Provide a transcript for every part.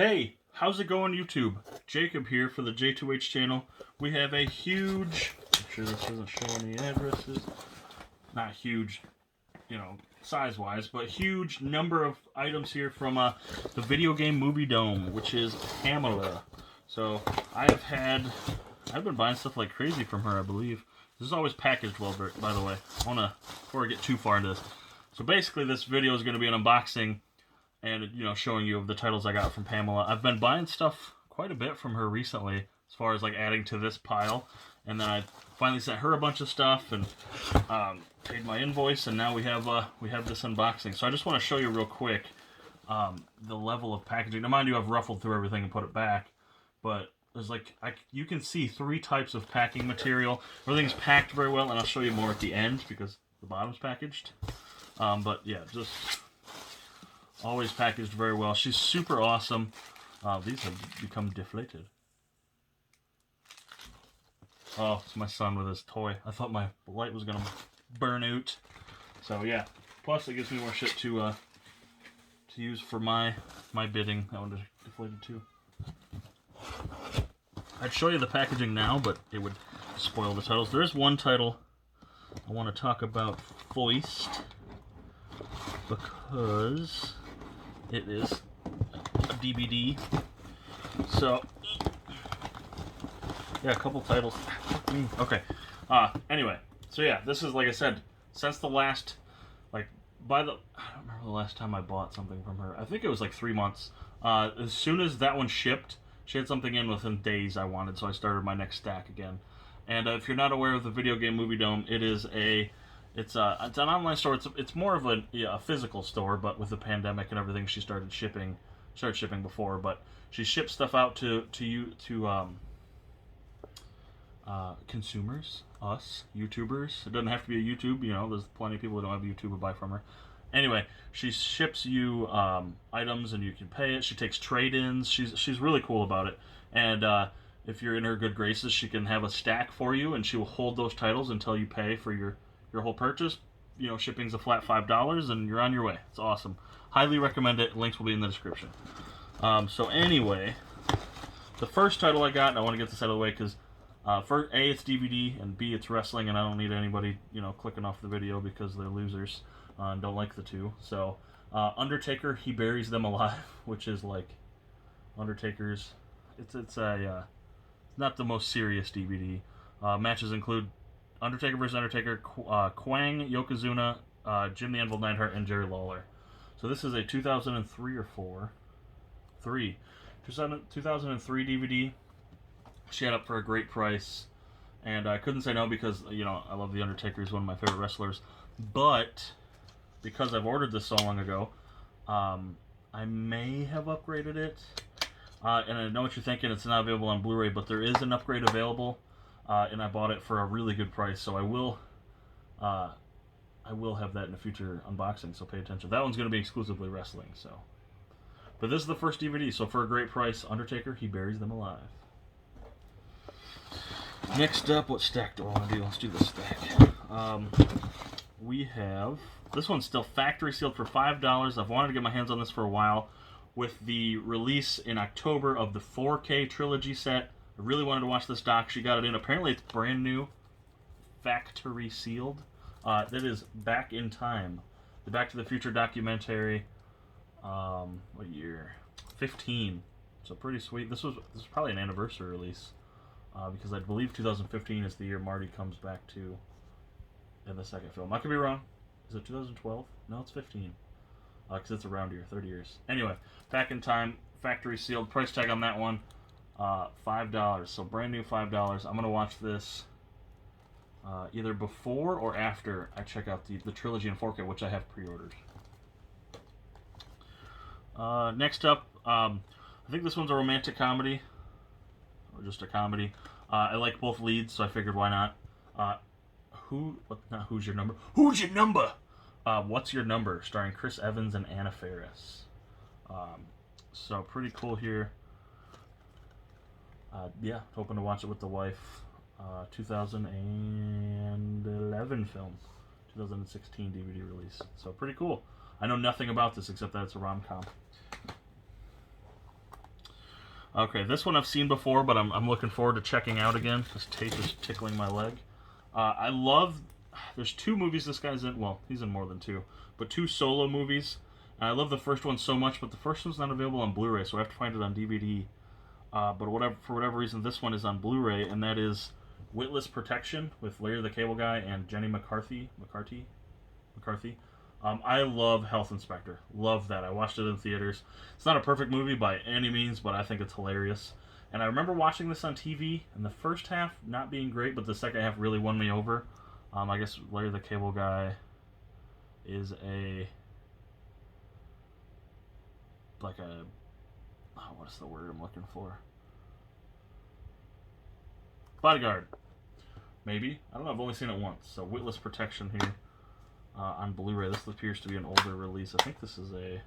Hey, how's it going, YouTube? Jacob here for the JTwoH channel. We have a huge, I'm sure this doesn't show any addresses, not huge, you know, size-wise, but huge number of items here from the Video Game Moviedome, which is Pamela. So, I've been buying stuff like crazy from her, I believe. This is always packaged well, by the way. Before I get too far into this. So basically, this video is going to be an unboxing and, you know, showing you of the titles I got from Pamela. I've been buying stuff quite a bit from her recently, as far as like adding to this pile. And then I finally sent her a bunch of stuff and paid my invoice, and now we have this unboxing. So I just want to show you real quick the level of packaging. Now, mind you, I've ruffled through everything and put it back, but there's like you can see 3 types of packing material. Everything's packed very well, and I'll show you more at the end because the bottom's packaged. But yeah, just always packaged very well. She's super awesome. These have become deflated. Oh, it's my son with his toy. I thought my light was gonna burn out. So yeah. Plus, it gives me more shit to use for my bidding. That one deflated too. I'd show you the packaging now, but it would spoil the titles. There is one title I want to talk about Foist, because it is a DVD. So yeah, a couple titles. Okay. Anyway, so yeah, this is, like I said, since the last, I don't remember the last time I bought something from her. I think it was like 3 months. As soon as that one shipped, she had something in within days I wanted, so I started my next stack again. And if you're not aware of the Video Game Moviedome, it's an online store. It's more of a physical store, but with the pandemic and everything, she started shipping before. But she ships stuff out to consumers, us YouTubers. It doesn't have to be a YouTube. You know, there's plenty of people who don't have YouTube who buy from her. Anyway, she ships you items and you can pay it. She takes trade-ins. She's really cool about it. And if you're in her good graces, she can have a stack for you, and she will hold those titles until you pay for your whole purchase. You know, shipping's a flat $5, and you're on your way. It's awesome. Highly recommend it. Links will be in the description. So anyway, the first title I got, and I want to get this out of the way because for A, it's DVD, and B, it's wrestling, and I don't need anybody, you know, clicking off the video because they're losers and don't like the two. So Undertaker, He Buries Them Alive, which is like Undertaker's. It's not the most serious DVD. Matches include Undertaker vs. Undertaker, Kwang, Yokozuna, Jim the Anvil Neidhart, and Jerry Lawler. So this is a 2003 or 4? 3. 2003 DVD. She had up for a great price, and I couldn't say no because, you know, I love The Undertaker. He's one of my favorite wrestlers. But because I've ordered this so long ago, I may have upgraded it. And I know what you're thinking, it's not available on Blu-ray, but there is an upgrade available, and I bought it for a really good price, so I will have that in a future unboxing, so pay attention. That one's going to be exclusively wrestling, so. But this is the first DVD, so for a great price, Undertaker, He Buries Them Alive. Next up, what stack do I want to do? Let's do this stack. We have, this one's still factory sealed for $5. I've wanted to get my hands on this for a while. With the release in October of the 4K trilogy set, I really wanted to watch this doc. She got it in. Apparently it's brand new, factory sealed. That is Back in Time, the Back to the Future documentary. What year? 15. So pretty sweet. This is probably an anniversary release, because I believe 2015 is the year Marty comes back to in the second film. I could be wrong. Is it 2012? No, it's 15. Because it's a round year, 30 years. Anyway, Back in Time, factory sealed. Price tag on that one, $5. So brand new $5. I'm going to watch this either before or after I check out the trilogy in 4K, which I have pre-ordered. Next up, I think this one's a romantic comedy, or just a comedy. I like both leads, so I figured why not. Who's Your Number? Who's Your Number? What's Your Number? Starring Chris Evans and Anna Faris. So pretty cool here. Yeah, hoping to watch it with the wife. 2011 film. 2016 DVD release. So pretty cool. I know nothing about this except that it's a rom-com. Okay, this one I've seen before, but I'm looking forward to checking out again. This tape is tickling my leg. I love... There's 2 movies this guy's in. Well, he's in more than 2. But 2 solo movies. And I love the first one so much, but the first one's not available on Blu-ray, so I have to find it on DVD. But for whatever reason, this one is on Blu-ray, and that is Witless Protection with Larry the Cable Guy and Jenny McCarthy. I love Health Inspector. Love that. I watched it in theaters. It's not a perfect movie by any means, but I think it's hilarious. And I remember watching this on TV, and the first half not being great, but the second half really won me over. I guess Larry the Cable Guy is what is the word I'm looking for? Bodyguard. Maybe. I don't know. I've only seen it once. So Witless Protection here on Blu-ray. This appears to be an older release. I think this is a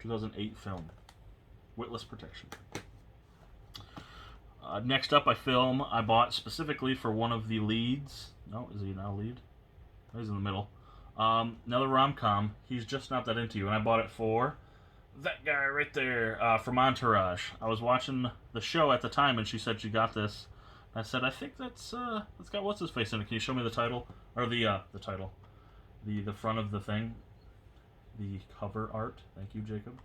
2008 film. Witless Protection. Next up, a film I bought specifically for one of the leads. No, is he now lead? Oh, he's in the middle. Another rom-com. He's Just Not That Into You, and I bought it for that guy right there from Entourage. I was watching the show at the time, and she said she got this. I said, I think that's got what's his face in it. Can you show me the title or the title, the front of the thing, the cover art? Thank you, Jacob.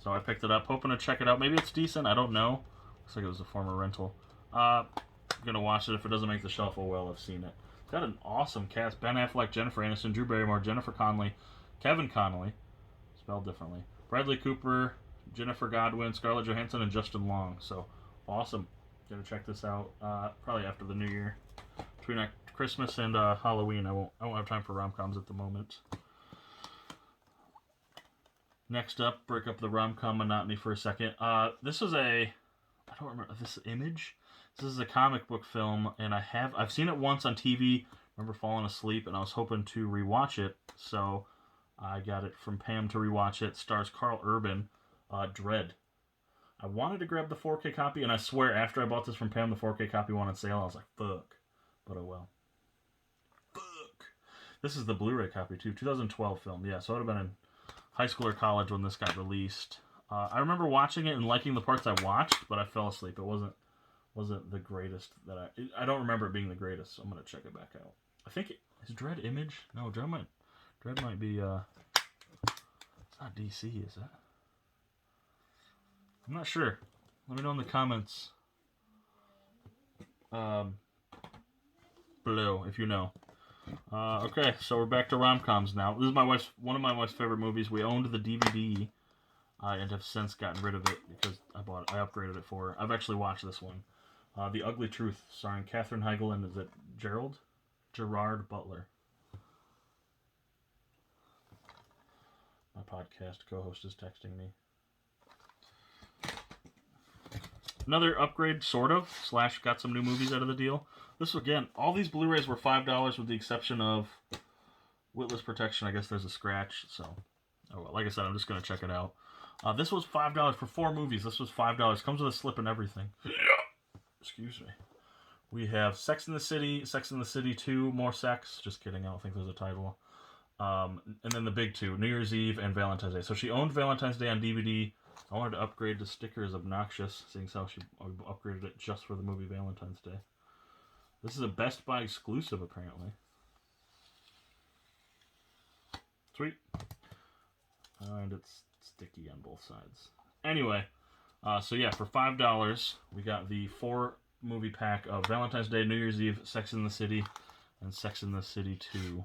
So I picked it up, hoping to check it out. Maybe it's decent. I don't know. Looks like it was a former rental. I'm gonna watch it. If it doesn't make the shelf, oh well. I've seen it. It's got an awesome cast: Ben Affleck, Jennifer Aniston, Drew Barrymore, Jennifer Connelly, Kevin Connolly, spelled differently, Bradley Cooper, Jennifer Godwin, Scarlett Johansson, and Justin Long. So awesome. Gotta check this out. Probably after the New Year, between Christmas and Halloween. I won't have time for rom-coms at the moment. Next up, break up the rom-com monotony for a second. This is I don't remember this Image. This is a comic book film, and I've seen it once on TV. I remember falling asleep, and I was hoping to rewatch it, so I got it from Pam to rewatch it. Stars Carl Urban, Dread. I wanted to grab the 4K copy, and I swear after I bought this from Pam, the 4K copy went on sale. I was like, fuck. But oh well. Fuck. This is the Blu-ray copy too. 2012 film. Yeah, so I would have been in high school or college when this got released. I remember watching it and liking the parts I watched, but I fell asleep. It wasn't the greatest that I don't remember it being the greatest, so I'm gonna check it back out. I think is Dread Image? No, Dread might be it's not DC, is it? I'm not sure. Let me know in the comments below if you know. Okay, so we're back to rom-coms now. This is one of my wife's favorite movies. We owned the DVD and have since gotten rid of it because I upgraded it for her. I've actually watched this one. The Ugly Truth, starring Katherine Heigl and is it Gerard Butler. My podcast co-host is texting me. Another upgrade, sort of, / got some new movies out of the deal. This, again, all these Blu-rays were $5 with the exception of Witless Protection. I guess there's a scratch, so... Oh, well, like I said, I'm just going to check it out. This was $5 for 4 movies. This was $5. Comes with a slip and everything. Excuse me. We have Sex and the City 2, More Sex. Just kidding, I don't think there's a title. And then the big 2, New Year's Eve and Valentine's Day. So she owned Valentine's Day on DVD. I wanted to upgrade. The sticker is obnoxious, seeing how she upgraded it just for the movie Valentine's Day. This is a Best Buy exclusive, apparently. Sweet. And it's sticky on both sides. Anyway, so yeah, for $5, we got the 4-movie pack of Valentine's Day, New Year's Eve, Sex and the City, and Sex and the City 2.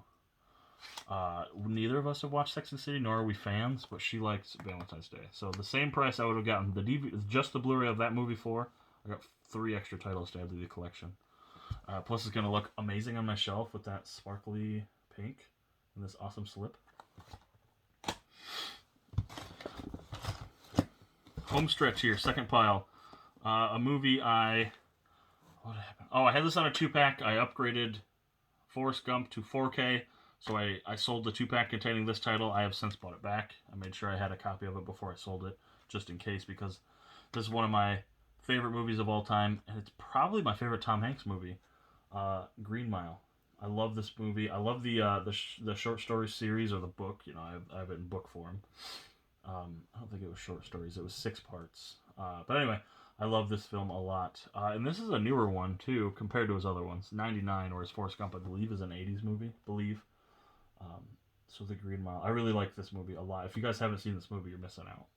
Neither of us have watched Sex and the City, nor are we fans, but she likes Valentine's Day. So the same price I would have gotten the DVD, just the Blu-ray of that movie for. I got 3 extra titles to add to the collection. Plus, it's going to look amazing on my shelf with that sparkly pink and this awesome slip. Home stretch here, second pile. A movie what happened? Oh, I had this on a 2-pack. I upgraded Forrest Gump to 4K. So I sold the 2-pack containing this title. I have since bought it back. I made sure I had a copy of it before I sold it, just in case, because this is one of my favorite movies of all time, and it's probably my favorite Tom Hanks movie, Green Mile. I love this movie. I love the short story series, or the book. You know, I have it in book form. I don't think it was short stories. It was 6 parts. But anyway, I love this film a lot. And this is a newer one, too, compared to his other ones. 99, whereas Forrest Gump, I believe, is an 80s movie. So The Green Mile. I really like this movie a lot. If you guys haven't seen this movie, you're missing out.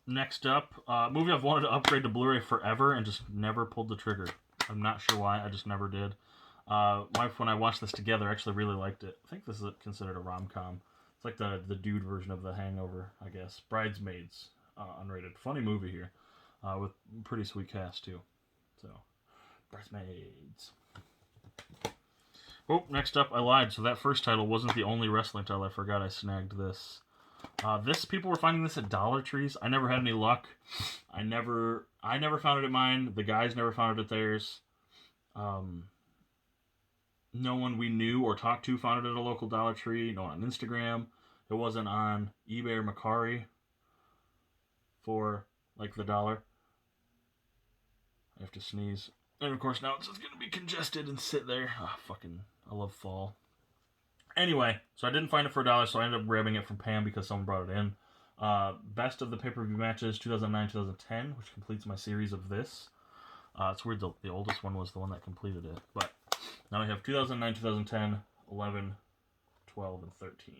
Next up, movie I've wanted to upgrade to Blu-ray forever and just never pulled the trigger. I'm not sure why, I just never did. My wife, when I watched this together, actually really liked it. I think this is considered a rom-com. It's like the dude version of The Hangover, I guess. Bridesmaids, unrated. Funny movie here, with pretty sweet cast, too. So, Bridesmaids. Oh, next up, I lied. So that first title wasn't the only wrestling title. I forgot I snagged this. People were finding this at Dollar Trees. I never had any luck. I never found it at mine. The guys never found it at theirs. No one we knew or talked to found it at a local Dollar Tree. No one on Instagram. It wasn't on eBay or Mercari for like the dollar. I have to sneeze. And of course now it's just going to be congested and sit there. I love fall. Anyway, so I didn't find it for $1, so I ended up grabbing it from Pam because someone brought it in. Best of the pay-per-view matches, 2009-2010, which completes my series of this. It's weird the oldest one was the one that completed it. But now we have 2009, 2010, 11, 12, and 13.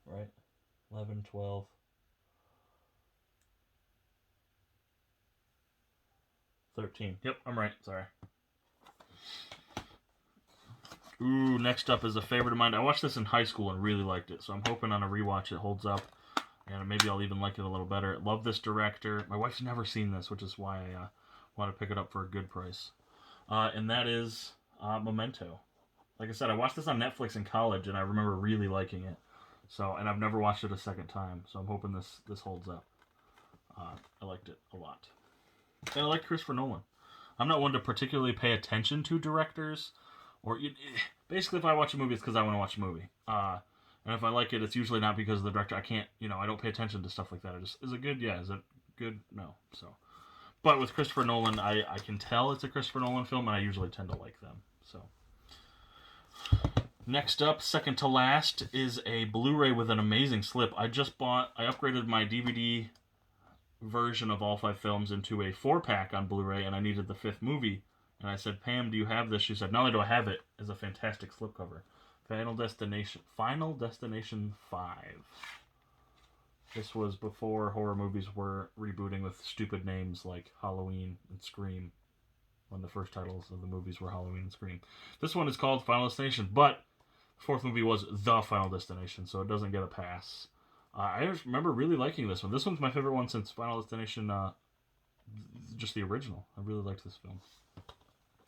Right? 11, 12. 13. Yep, I'm right. Sorry. Ooh, next up is a favorite of mine. I watched this in high school and really liked it, so I'm hoping on a rewatch it holds up, and maybe I'll even like it a little better. Love this director. My wife's never seen this, which is why I want to pick it up for a good price. And that is Memento. Like I said, I watched this on Netflix in college, and I remember really liking it. So, and I've never watched it a second time, so I'm hoping this holds up. I liked it a lot. And I like Christopher Nolan. I'm not one to particularly pay attention to directors. Or basically, if I watch a movie, it's because I want to watch a movie. And if I like it, it's usually not because of the director. I don't pay attention to stuff like that. Is it good? Yeah. Is it good? No. So, but with Christopher Nolan, I can tell it's a Christopher Nolan film, and I usually tend to like them. So, next up, second to last, is a Blu-ray with an amazing slip. I upgraded my DVD version of all 5 films into a 4-pack on Blu-ray, and I needed the 5th movie. And I said, Pam, do you have this? She said, not only do I have it, it's a fantastic slipcover. Final Destination 5. This was before horror movies were rebooting with stupid names like Halloween and Scream, when the first titles of the movies were Halloween and Scream. This one is called Final Destination, but the 4th movie was The Final Destination, so it doesn't get a pass. I remember really liking this one. This one's my favorite one since Final Destination, just the original. I really liked this film.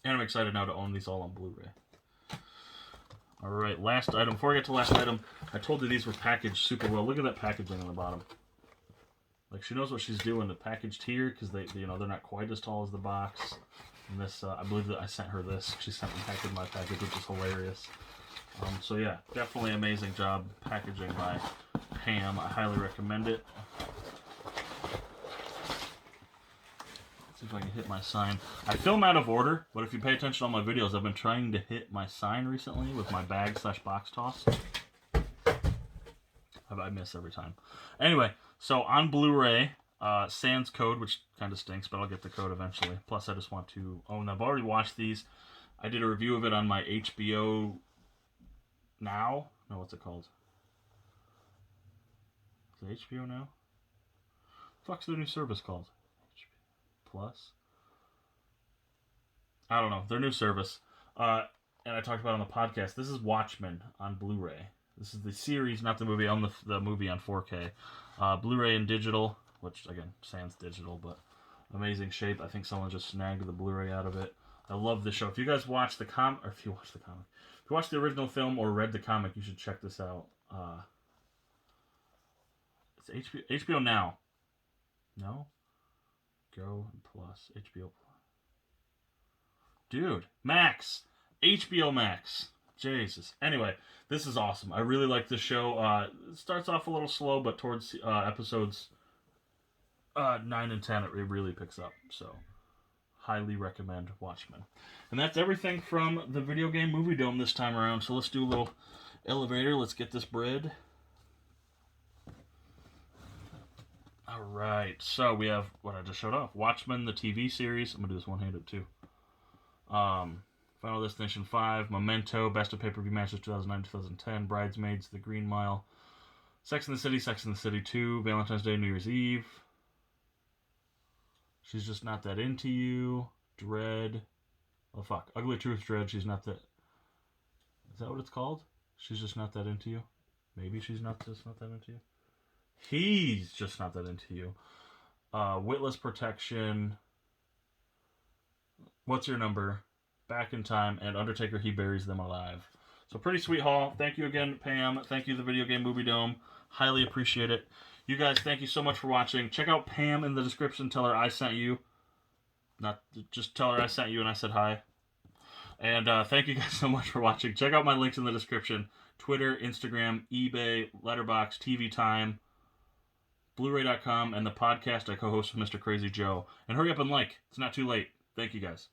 And I'm excited now to own these all on Blu-ray. Alright, last item. Before I get to last item, I told you these were packaged super well. Look at that packaging on the bottom. Like, she knows what she's doing. The packaged here, because they're not quite as tall as the box. And this, I believe that I sent her this. She sent me back in my package, which is hilarious. So yeah, definitely amazing job packaging by Pam. I highly recommend it. See if I can hit my sign. I film out of order, but if you pay attention to all my videos, I've been trying to hit my sign recently with my bag/box toss. I miss every time. Anyway, so on Blu-ray, sans code, which kind of stinks, but I'll get the code eventually. Plus, I just want to own them. I've already watched these. I did a review of it on my HBO Now. No, what's it called? Is it HBO Now? What the fuck's the new service called? Plus? I don't know. Their new service. And I talked about it on the podcast. This is Watchmen on Blu-ray. This is the series, not the movie. I own the movie on 4K. Blu-ray and digital, which, again, sans digital, but amazing shape. I think someone just snagged the Blu-ray out of it. I love this show. If you guys watch the comic, or if you watch the original film or read the comic, you should check this out. It's HBO Now. No? Go Plus. HBO Plus. Dude, Max. HBO Max. Jesus. Anyway, this is awesome. I really like this show. It starts off a little slow, but towards episodes 9 and 10, it really picks up. So, highly recommend Watchmen. And that's everything from the Video Game Movie Dome this time around. So let's do a little elevator. Let's get this bread. All right, so we have what I just showed off: Watchmen, the TV series. I'm gonna do this one-handed too. Final Destination 5, Memento, Best of Pay-Per-View Matches 2009-2010, Bridesmaids, The Green Mile, Sex and the City 2, Valentine's Day, New Year's Eve, She's Just Not That Into You, Dread, oh fuck, Ugly Truth, Dread, She's Not That, is that what it's called? She's Just Not That Into You? Maybe she's not just not that into you? He's just not that into you. Witless Protection, What's Your Number, Back in Time, and Undertaker, He Buries Them Alive. So pretty sweet haul. Thank you again, Pam. Thank you, the Video Game Movie Dome. Highly appreciate it. You guys, thank you so much for watching. Check out Pam in the description. Tell her I sent you. Not just tell her I sent you and I said hi. And thank you guys so much for watching. Check out my links in the description. Twitter, Instagram, eBay, Letterboxd, TV Time, Bluray.com, and the podcast I co-host with Mr. Crazy Joe. And hurry up and like. It's not too late. Thank you guys.